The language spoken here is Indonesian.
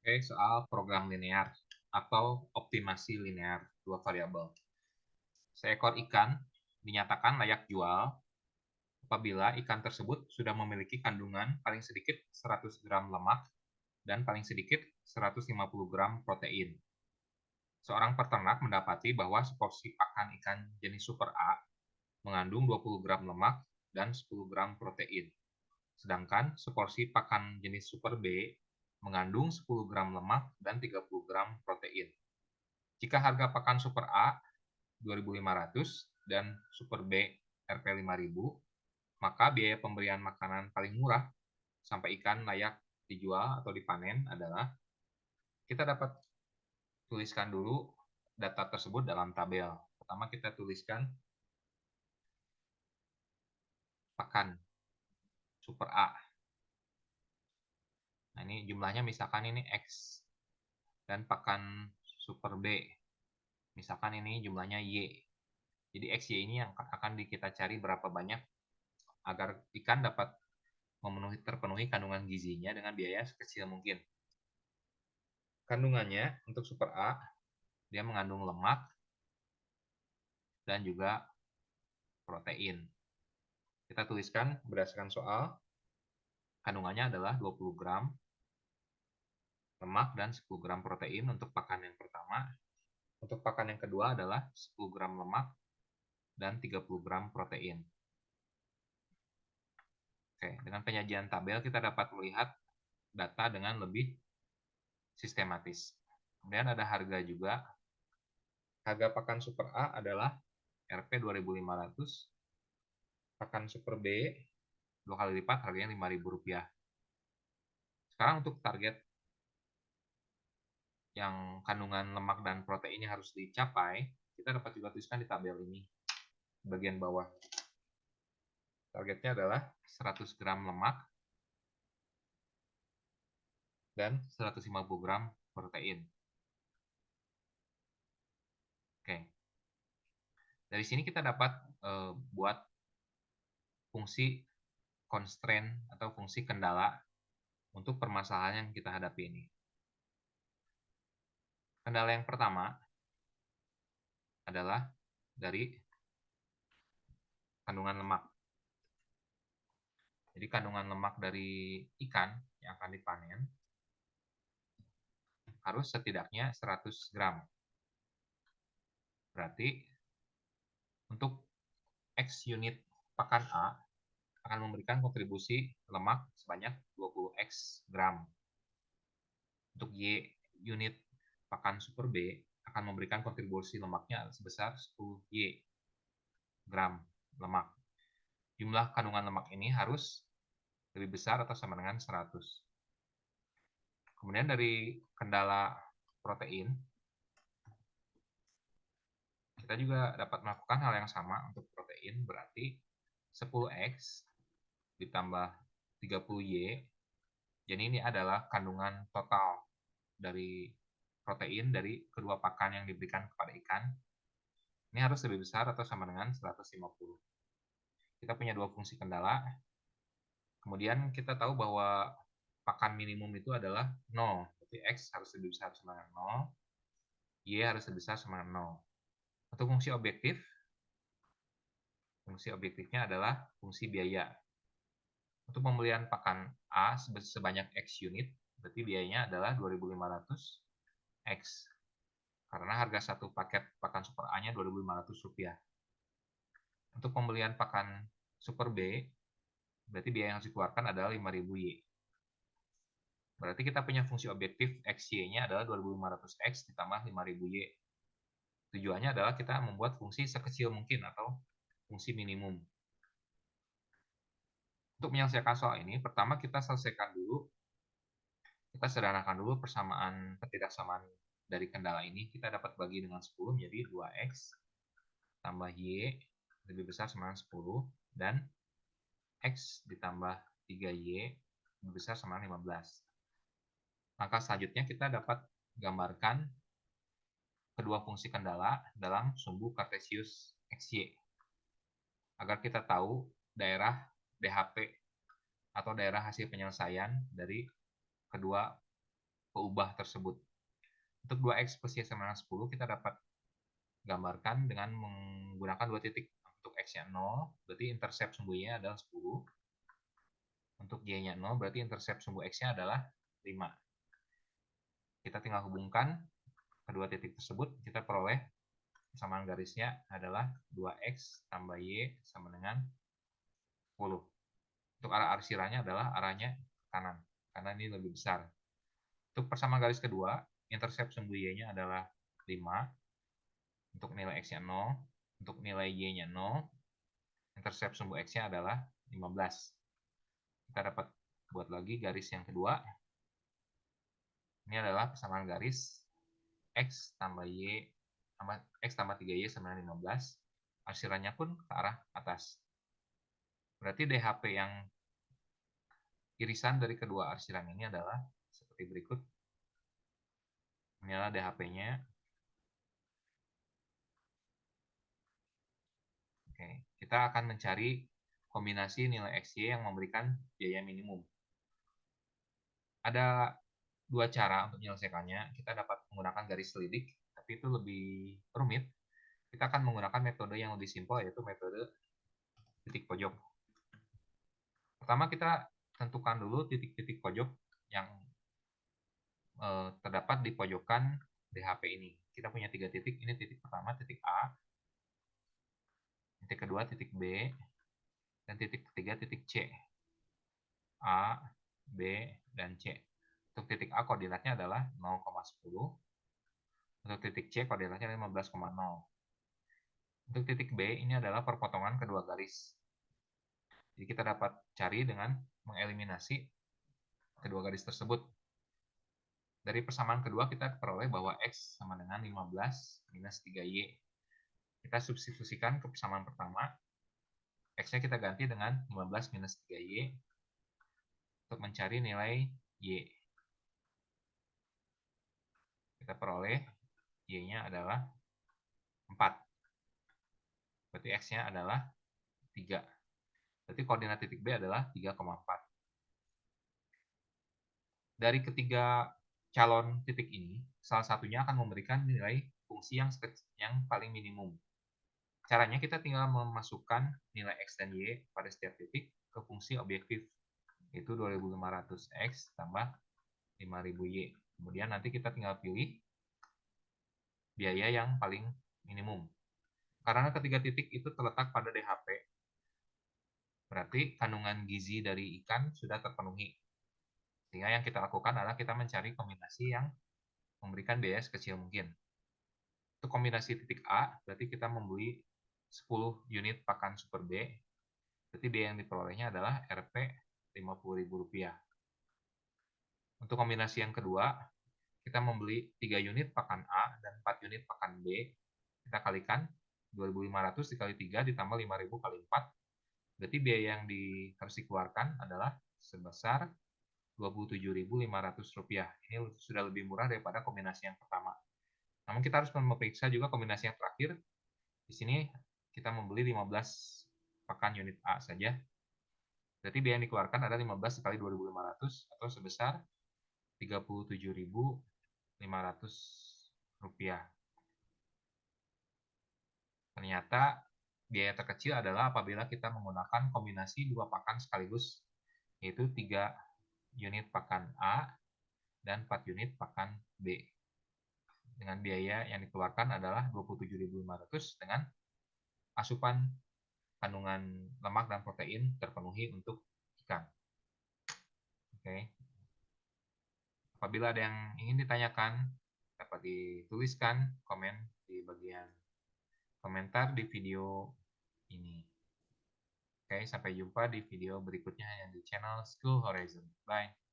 Oke, soal program linear atau optimasi linear dua variabel. Seekor ikan dinyatakan layak jual apabila ikan tersebut sudah memiliki kandungan paling sedikit 100 gram lemak dan paling sedikit 150 gram protein. Seorang peternak mendapati bahwa seporsi pakan ikan jenis Super A mengandung 20 gram lemak dan 10 gram protein. Sedangkan seporsi pakan jenis Super B mengandung 10 gram lemak dan 30 gram protein. Jika harga pakan Super A 2.500 dan Super B Rp 5.000, maka biaya pemberian makanan paling murah sampai ikan layak dijual atau dipanen adalah, kita dapat tuliskan dulu data tersebut dalam tabel. Pertama kita tuliskan pakan Super A. Nah, ini jumlahnya misalkan ini X. Dan pakan Super B, misalkan ini jumlahnya Y. Jadi X, Y ini yang akan kita cari berapa banyak agar ikan dapat terpenuhi kandungan gizinya dengan biaya sekecil mungkin. Kandungannya untuk Super A, dia mengandung lemak dan juga protein. Kita tuliskan berdasarkan soal, kandungannya adalah 20 gram lemak dan 10 gram protein untuk pakan yang pertama. Untuk pakan yang kedua adalah 10 gram lemak dan 30 gram protein. Oke, dengan penyajian tabel kita dapat melihat data dengan lebih sistematis. Kemudian ada harga juga. Harga pakan Super A adalah Rp 2.500. Pakan Super B 2 kali lipat, harganya Rp5.000. Sekarang untuk target yang kandungan lemak dan proteinnya harus dicapai, kita dapat juga tuliskan di tabel ini, bagian bawah. Targetnya adalah 100 gram lemak dan 150 gram protein. Oke. Dari sini kita dapat buat fungsi constraint atau fungsi kendala untuk permasalahan yang kita hadapi ini. Kendala yang pertama adalah dari kandungan lemak. Jadi kandungan lemak dari ikan yang akan dipanen harus setidaknya 100 gram. Berarti untuk X unit pakan A akan memberikan kontribusi lemak sebanyak 20X gram. Untuk Y unit pakan Super B akan memberikan kontribusi lemaknya sebesar 10Y gram lemak. Jumlah kandungan lemak ini harus lebih besar atau sama dengan 100. Kemudian dari kendala protein, kita juga dapat melakukan hal yang sama untuk protein, berarti 10X ditambah 30Y, jadi ini adalah kandungan total dari protein dari kedua pakan yang diberikan kepada ikan. Ini harus lebih besar atau sama dengan 150. Kita punya dua fungsi kendala. Kemudian kita tahu bahwa pakan minimum itu adalah 0. Jadi X harus lebih besar sama dengan 0. Y harus lebih besar sama dengan 0. Untuk fungsi objektifnya adalah fungsi biaya. Untuk pembelian pakan A sebanyak X unit, berarti biayanya adalah 2.500 X. Karena harga satu paket pakan Super A-nya Rp2.500. Untuk pembelian pakan Super B, berarti biaya yang harus dikeluarkan adalah 5.000Y. Berarti kita punya fungsi objektif XY-nya adalah 2.500X ditambah 5.000Y. Tujuannya adalah kita membuat fungsi sekecil mungkin atau fungsi minimum. Untuk menyelesaikan soal ini, pertama kita selesaikan dulu, kita sederhanakan dulu persamaan ketidaksamaan dari kendala ini. Kita dapat bagi dengan 10 menjadi 2X tambah Y lebih besar sama dengan 10, dan X ditambah 3Y lebih besar sama dengan 15. Langkah selanjutnya kita dapat gambarkan kedua fungsi kendala dalam sumbu kartesius XY, agar kita tahu daerah DHP atau daerah hasil penyelesaian dari kedua peubah tersebut. Untuk 2x plus y sama dengan 10 kita dapat gambarkan dengan menggunakan dua titik. Untuk x-nya 0, berarti intercept sumbu y-nya adalah 10. Untuk y-nya 0, berarti intercept sumbu x-nya adalah 5. Kita tinggal hubungkan kedua titik tersebut, kita peroleh persamaan garisnya adalah 2x tambah y sama dengan 10. Untuk arah arsirannya adalah arahnya kanan, karena ini lebih besar. Untuk persamaan garis kedua, intercept sumbu y-nya adalah 5. Untuk nilai x-nya 0, untuk nilai y-nya 0, intercept sumbu x-nya adalah 15. Kita dapat buat lagi garis yang kedua. Ini adalah persamaan garis x tambah y x tambah 3y sama dengan 15. Arsirannya pun ke arah atas. Berarti DHP yang irisan dari kedua arsiran ini adalah seperti berikut. Ini adalah DHP-nya. Oke, kita akan mencari kombinasi nilai XY yang memberikan biaya minimum. Ada dua cara untuk menyelesaikannya. Kita dapat menggunakan garis selidik, tapi itu lebih rumit. Kita akan menggunakan metode yang lebih simpel, yaitu metode titik pojok. Pertama, kita tentukan dulu titik-titik pojok yang terdapat di pojokan DHP ini. Kita punya 3 titik. Ini titik pertama, titik A. Titik kedua, titik B. Dan titik ketiga, titik C. A, B, dan C. Untuk titik A koordinatnya adalah 0,10. Untuk titik C koordinatnya 15,0. Untuk titik B ini adalah perpotongan kedua garis. Jadi kita dapat cari dengan mengeliminasi kedua garis tersebut. Dari persamaan kedua kita peroleh bahwa X sama dengan 15 minus 3Y. Kita substitusikan ke persamaan pertama. X-nya kita ganti dengan 15 minus 3Y untuk mencari nilai Y. Kita peroleh Y-nya adalah 4. Berarti X-nya adalah 3. Berarti koordinat titik B adalah 3,4. Dari ketiga calon titik ini, salah satunya akan memberikan nilai fungsi yang paling minimum. Caranya kita tinggal memasukkan nilai X dan Y pada setiap titik ke fungsi objektif, yaitu 2500X tambah 5000Y. Kemudian nanti kita tinggal pilih biaya yang paling minimum. Karena ketiga titik itu terletak pada DHP, berarti kandungan gizi dari ikan sudah terpenuhi. Sehingga yang kita lakukan adalah kita mencari kombinasi yang memberikan biaya sekecil mungkin. Untuk kombinasi titik A, berarti kita membeli 10 unit pakan Super B. Berarti biaya yang diperolehnya adalah Rp Rp50.000. Untuk kombinasi yang kedua, kita membeli 3 unit pakan A dan 4 unit pakan B. Kita kalikan 2.500 dikali 3 ditambah 5.000 kali 4. Berarti biaya yang harus dikeluarkan adalah sebesar Rp27.500. Ini sudah lebih murah daripada kombinasi yang pertama. Namun kita harus memeriksa juga kombinasi yang terakhir. Di sini kita membeli 15 pakan unit A saja. Berarti biaya yang dikeluarkan adalah 15 kali 2.500 atau sebesar Rp37.500. Ternyata biaya terkecil adalah apabila kita menggunakan kombinasi 2 pakan sekaligus, yaitu 3 unit pakan A dan 4 unit pakan B. Dengan biaya yang dikeluarkan adalah Rp27.500 dengan asupan kandungan lemak dan protein terpenuhi untuk ikan. Oke. Apabila ada yang ingin ditanyakan, dapat dituliskan komen di bagian komentar di video ini. Oke, sampai jumpa di video berikutnya yang di channel School Horizon. Bye.